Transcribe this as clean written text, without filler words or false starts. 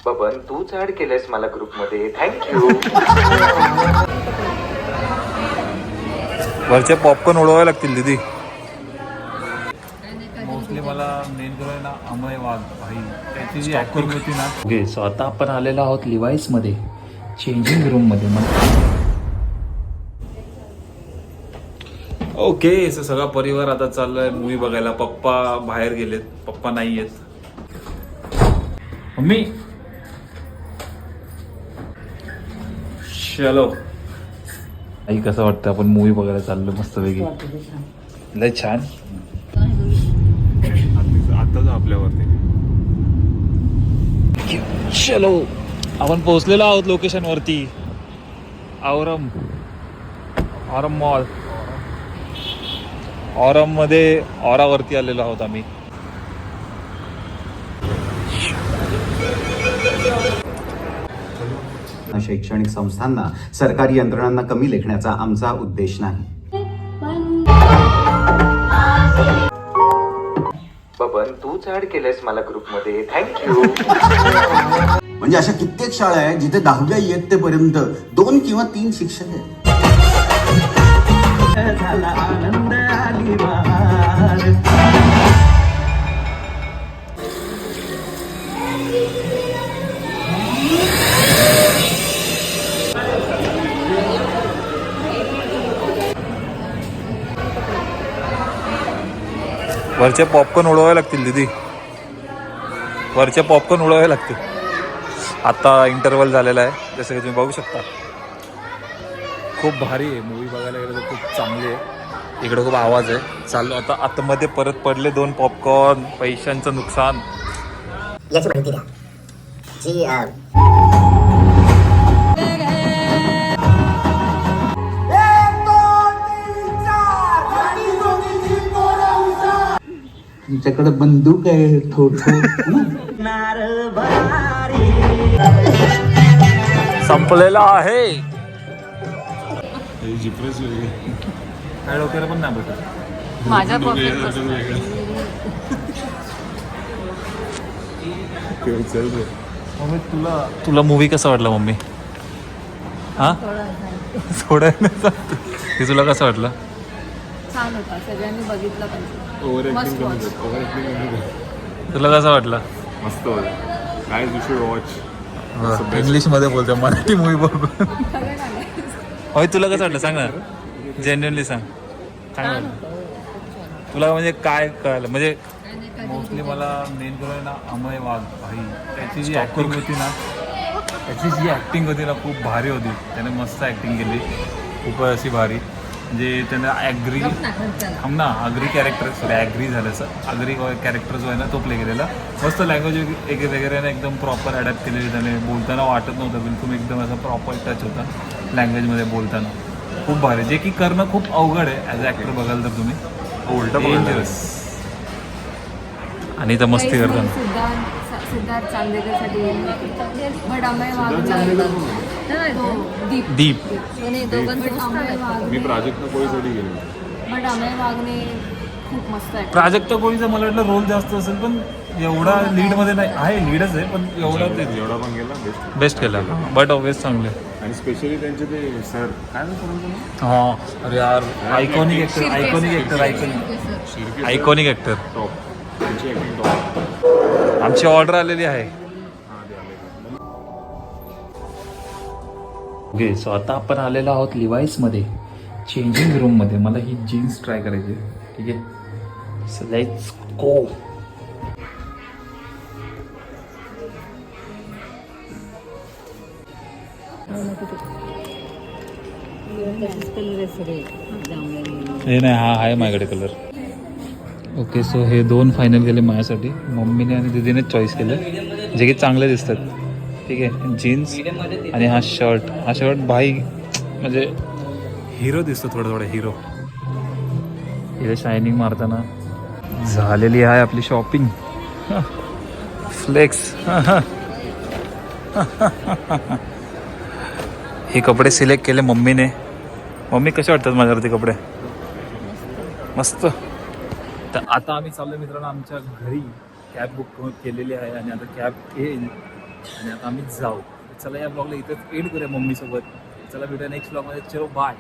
बबन तूच ऍड केलंयस मला ग्रुपमध्ये, थँक्यू. वरचे पॉपकॉर्न उडवावे लागतील दीदी. मोस्टली मला मेन करून ना अमय वाघ भाई त्याची जी ॲक्टिंग होती ना. ओके, सो आता आपण आलेलो आहोत लिवाईसमध्ये, चेंजिंग रूममध्ये. ओके, सो सगळा परिवार आता चाललाय मूवी बघायला. पप्पा बाहेर गेलेत, पप्पा नाही आहेत. मम्मी चलो. आई कसं वाटतं आपण मूवी बघायला चाललो मस्त वेगळी. लय छान. आताच आपल्यावरती चलो. आपण पोहोचलेलो आहोत लोकेशन वरती, औरम मॉल. औरम मध्ये औरावरती आलेलो आहोत आम्ही. शैक्षणिक संस्थांना, सरकारी यंत्रणांना कमी लेखण्याचा आमचा उद्देश नाही. बबन तूच ऍड केलंयस मला ग्रुपमध्ये, थँक्यू. म्हणजे अशा कित्येक शाळा आहेत जिथे 10वी इयत्तेपर्यंत 2 किंवा 3 शिक्षक आहेत. वरचे पॉपकॉर्न उडवावे लागतील दीदी, वरचे पॉपकॉर्न उडवावे लागतील. आता इंटरव्हल झालेला आहे, जसं की तुम्ही बघू शकता. खूप भारी आहे मूवी बघायला गेलं तर, खूप चांगली आहे. इकडं खूप आवाज आहे. चालू आता आतमध्ये परत पडले 2 पॉपकॉर्न, पैशांचं नुकसान. याची माहिती द्या जी तुमच्याकडे बंदूक आहे संपलेला आहे. काय डोक्याला पण नाही बसत माझ्या मम्मी. तुला मूवी कसा वाटला मम्मी? हा थोडं ते तुला कसं वाटलं? छान होता, सगळ्यांनी बघितलं पाहिजे. तुला कसं वाटलं? मस्त होतं. काय यू शुड वॉच. इंग्लिश मध्ये बोलतो, मराठी मूवी बघून. होय, तुला कसं वाटलं सांग ना, जेन्युअनली सांग. तुला म्हणजे काय कळालं? म्हणजे मोस्टली मला मेन करून ना अमय वाघ भाई त्याची जी ॲक्टिंग होती ना, खूप भारी होती. त्याने मस्त ॲक्टिंग केली, खूप अशी भारी. म्हणजे त्यानं ॲग्री कॅरेक्टर ॲग्री झालं असं ॲग्री कॅरेक्टर जो आहे ना तो प्ले केलेला. मस्त लँग्वेज वगैरे ना एकदम प्रॉपर अडॅप्ट केलेली. त्याने बोलताना वाटत नव्हतं, बिलकुल एकदम असं प्रॉपर टच होता लँग्वेजमध्ये बोलताना. खूप भारी, जे की करणं खूप अवघड आहे ॲज अ ॲक्टर बघाल तर तुम्ही. डेंजरस. आणि तर मस्ती करताना सिद्धार्थ चांदेकरसाठी बट अमय दीप मी प्राजक्त कोळीसाठी गेलो. बट अमय वाघने खूप मस्त आहे. प्राजक्त कोळीचा मला वाटलं रोल जास्त असेल, पण एवढा लीडमध्ये नाही आहे. लीडच आहे पण एवढा पण गेला बेस्ट केला. बट ऑब्वियस चांगले. आणि स्पेशली त्यांचे ते सर काय म्हणतो. हां, अरे यार, आयकॉनिक ॲक्टर. टॉप त्यांची ॲक्टिंग टॉप. आमची ऑर्डर आलेली आहे. ओके, सो आता आपण आलेलो आहोत लिवाईसमध्ये, चेंजिंग रूममध्ये. मला ही जीन्स ट्राय करायची आहे. ठीक आहे, सो लेट्स गो. हे नाही, हा आहे माझ्याकडे कलर. ओके, सो हे 2 फायनल केले माझ्यासाठी. मम्मीने आणि दीदीने चॉईस केले, जे की चांगले दिसतात. ठीक आहे, जीन्स आणि हा शर्ट भाई म्हणजे हिरो दिसतो, थोडा हिरो. इथे शायनिंग मारताना. झालेली आहे आपली शॉपिंग. फ्लेक्स. हे कपडे सिलेक्ट केले मम्मीने. मम्मी कसे वाटतात माझ्यावरती कपडे? मस्त. तर आता आम्ही चाललो मित्रांनो आमच्या घरी. कॅब बुक केलेली आहे आणि आता कॅब येईल आणि आता आम्ही जाऊ. चला या ब्लॉगला इथंच एंड करूया मम्मीसोबत. चला भेटूया नेक्स्ट ब्लॉगमध्ये. चलो बाय.